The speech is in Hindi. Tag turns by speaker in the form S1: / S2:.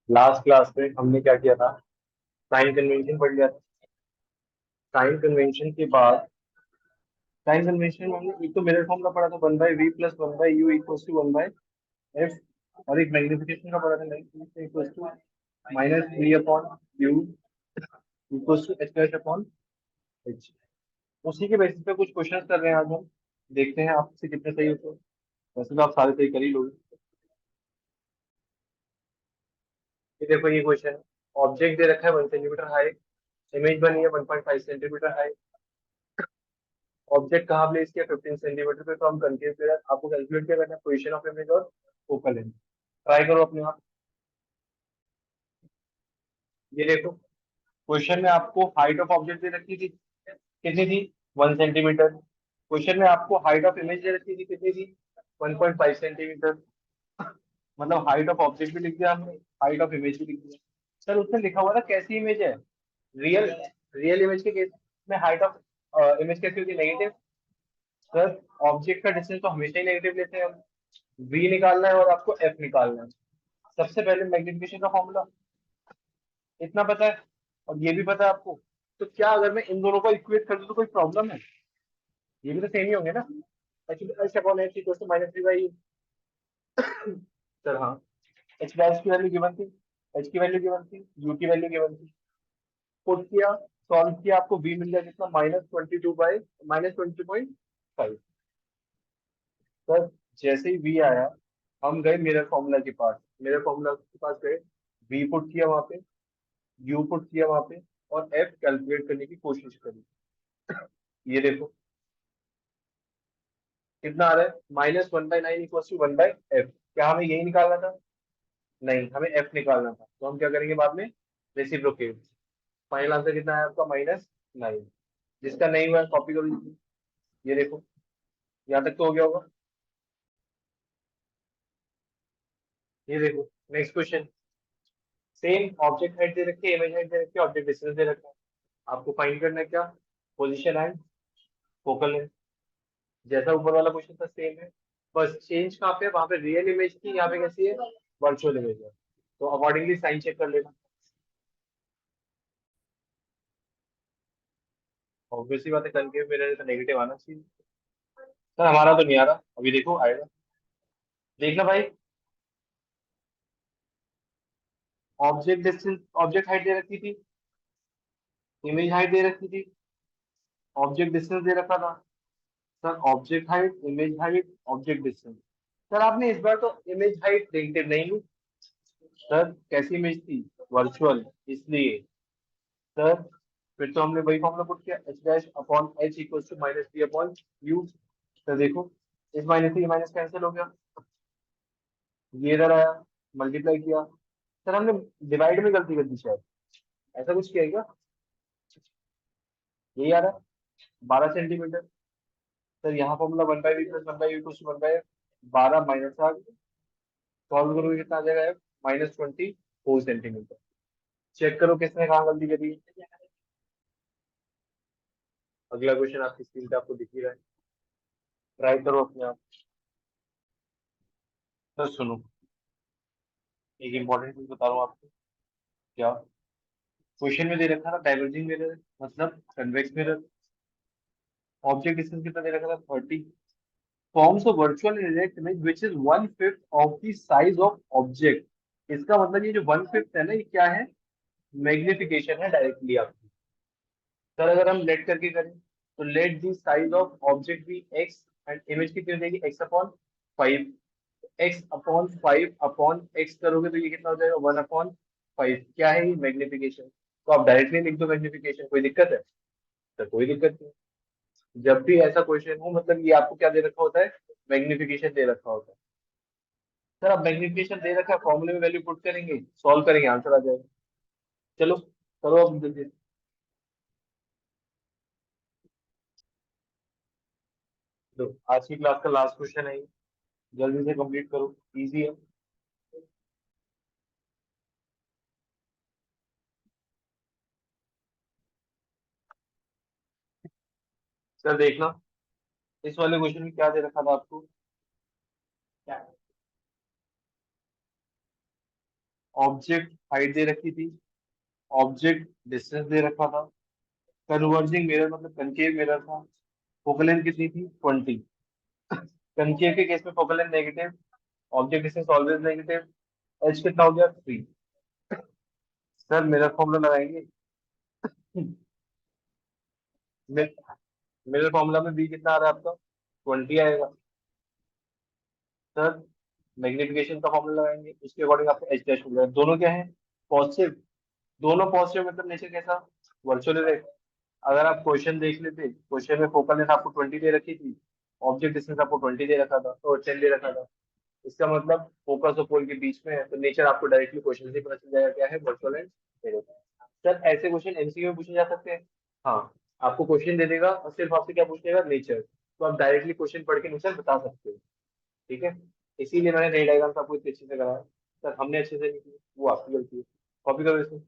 S1: लास्ट क्लास में हमने क्या किया था, साइन कन्वेंशन पढ़ लिया था। साइन कन्वेंशन के बाद साइन कन्वेंशन में हमने एक तो मिरर फॉर्मूला पढ़ा था, 1/v plus 1/u equals to 1/f, और एक मैग्निफिकेशन का पढ़ा था, magnification equals to minus v upon u equals to h dash upon h। उसी के बेसिस पे कुछ क्वेश्चंस कर रहे हैं आज हम, देखते हैं आपसे कितने सही होते हैं। वैसे तो आप सारे सही कर ही लोगे। ये देखो ये क्वेश्चन है, ऑब्जेक्ट दे रखा है 1 सेंटीमीटर हाई, इमेज बनी है 1.5 सेंटीमीटर हाई, ऑब्जेक्ट कहाँ प्लेस किया 15 सेंटीमीटर पे, तो हम कंफ्यूज कर आपको कैलकुलेट क्या करना है, पोजीशन ऑफ इमेज और फोकल लेंथ। ट्राई करो अपने आप। ये देखो क्वेश्चन में आपको हाइट ऑफ ऑब्जेक्ट दे रखी थी, कितनी थी, 1 सेंटीमीटर। क्वेश्चन में आपको हाइट ऑफ इमेज दे रखी थी, कितनी थी, 1.5 सेंटीमीटर। मतलब हाइट ऑफ ऑब्जेक्ट भी लिख दिया हमने, हाइट ऑफ इमेज भी लिख दिया। सर उसमें लिखा हुआ था कैसी इमेज है, रियल, रियल इमेज के केस में हाइट ऑफ इमेज कैसी होती है, नेगेटिव। सर ऑब्जेक्ट का डिस्टेंस तो हमेशा ही नेगेटिव लेते हैं हम। v निकालना है और आपको f निकालना है। सबसे पहले मैग्निफिकेशन का फॉर्मूला इतना पता है, और ये भी पता है आपको, तो क्या अगर मैं इन दोनों को इक्वेट कर दूं तो कोई प्रॉब्लम है, ये भी तो सेम ही होंगे ना। Actually h upon h equal to minus 3/u। Sir हाँ, एच डैश की वैल्यू गिवन थी, एच की वैल्यू गिवन थी, यू की वैल्यू गिवन थी, पुट किया, सॉल्व किया, आपको v मिल गया कितना, -22/-22.5। सर जैसे ही v आया, हम गए मिरर फॉर्मूला के पास, मिरर फॉर्मूला के पास गए, v पुट किया वहां पे, u पुट किया वहां पे, और f कैलकुलेट करने की कोशिश करी। ये देखो कितना आ रहा है, -1/9 इक्वल टू 1/f। क्या हमें यही निकालना था, नहीं हमें f निकालना था, तो हम क्या करेंगे बाद में, रेसिप्रोकेट। फाइनल आंसर कितना है आपका, -9। जिसका नहीं हुआ कॉपी कर लीजिए। ये देखो यहाँ तक तो हो गया होगा। ये देखो next question, same object height दे रखी है, इमेज हाइट दे रखी है, ऑब्जेक्ट डिस्टेंस दे रखा है। आपको फाइंड करना है क्या, पोजीशन एंड फोकल लेंथ। जैसा ऊपर वाला क्वेश्चन था सेम है, बस चेंज कहाँ पे है, वहां पे रियल इमेज थी, यहाँ पे कैसी है, वर्चुअल इमेज है। तो अकॉर्डिंगली साइन चेक कर लेना। ऑब्वियसली बात है, कनकेव मिरर है तो नेगेटिव आना चाहिए। सर हमारा तो नहीं आ रहा, अभी देखो आएगा, देखना भाई। ऑब्जेक्ट डिस्टेंस, ऑब्जेक्ट हाइट दे रखी थी, इमेज हाइट दे रखी थी, ऑब्जेक्ट डिस्टेंस दे रखा था। Sir object height, image height, object distance. Sir आपने इस बार तो इमेज हाइट नेगेटिव नहीं ली। सर कैसी इमेज थी, वर्चुअल, इसलिए। सर फिर तो हमने वही फॉर्मूला पुट किया, h dash upon h equal to minus b upon u. Sir देखो इस माइनस से ये माइनस कैंसिल हो गया, ये इधर आया, मल्टीप्लाई किया। सर हमने डिवाइड में गलती कर दी शायद, ऐसा कुछ किया है क्या, यही आ रहा है, 12 सेंटीमीटर। सर यहाँ formula 1/v plus 1/u equal to 1/f, 12 minus आ गया, सॉल्व करोगे कितना आ जाएगा, -24 सेंटीमीटर। चेक करो किसने कहाँ गलती करी है। अगला क्वेश्चन आपकी स्क्रीन पे आपको दिख ही रहा है, ट्राई करो अपने आप। सर सुनो, एक इंपॉर्टेंट चीज बता रहा हूँ आपको। क्या, क्वेश्चन में दे रखा था डाइवर्जिंग मिरर, मतलब कन्वेक्स मिरर, ऑब्जेक्ट डिस्टेंस कितना दे रखा था, 30, forms a virtual erect image which is 1/5 of the size of object. इसका मतलब ये जो 1/5 है ना, ये क्या है, मैग्निफिकेशन है डायरेक्टली आपकी। सर अगर हम लेट करके करें, तो let the size of object be x, and image कितनी हो जाएगी, x/5। x/5 अपॉन एक्स करोगे तो ये कितना हो जाएगा, 1/5। क्या है ये, मैग्निफिकेशन। तो आप डायरेक्टली लिख दो मैग्निफिकेशन, कोई दिक्कत है, तो कोई दिक्कत नहीं। जब भी ऐसा क्वेश्चन हो, मतलब ये आपको क्या दे रखा होता है, मैग्निफिकेशन दे रखा होता है। सर अब मैग्निफिकेशन दे रखा है, फॉर्मूले में वैल्यू पुट करेंगे, सॉल्व करेंगे, आंसर आ जाएगा। चलो करो अब जल्दी। लो आज की क्लास का लास्ट क्वेश्चन है ये, जल्दी से कंप्लीट करो, इजी है। सर देखना इस वाले क्वेश्चन में क्या दे रखा था आपको, ऑब्जेक्ट हाइट दे रखी थी, ऑब्जेक्ट डिस्टेंस दे रखा था, कन्वर्जिंग मिरर मतलब कंकेव मिरर था, फोकल लेंथ कितनी थी 20। कंकेव के केस में focal length negative, object distance always negative, H कितना हो गया 3। सर मिरर फॉर्मूला लगाएंगे। मिरर फॉर्मूला में बी कितना आ रहा है आपका 20 आएगा। सर मैग्निफिकेशन का फॉर्मूला लगाएंगे, उसके अकॉर्डिंग आपको एच डैश हो जाएगा। दोनों क्या है पॉजिटिव, दोनों पॉजिटिव मतलब नेचर कैसा वर्चुअल इरेक्ट। अगर आप क्वेश्चन देख लेते, क्वेश्चन में फोकल लेंथ आपको 20 दे रखी थी, ऑब्जेक्ट डिस्टेंस आपको 20 दे रखा था तो 10 दे रखा था, इसका मतलब फोकस और पोल के बीच में है, तो नेचर आपको डायरेक्टली क्वेश्चन से पता चल जाएगा क्या है वर्चुअल एंड इरेक्ट। सर ऐसे क्वेश्चन एमसीक्यू में पूछे जा सकते हैं। हाँ, आपको क्वेश्चन दे देगा और सिर्फ आपसे क्या पूछेगा नेचर, तो आप डायरेक्टली क्वेश्चन पढ़ के नेचर बता सकते हो। ठीक है, इसीलिए मैंने नई डायग्राम आपको इतने अच्छे से कराया। सर हमने अच्छे से नहीं की, वो आपकी गलती है, कॉपी करो इसको।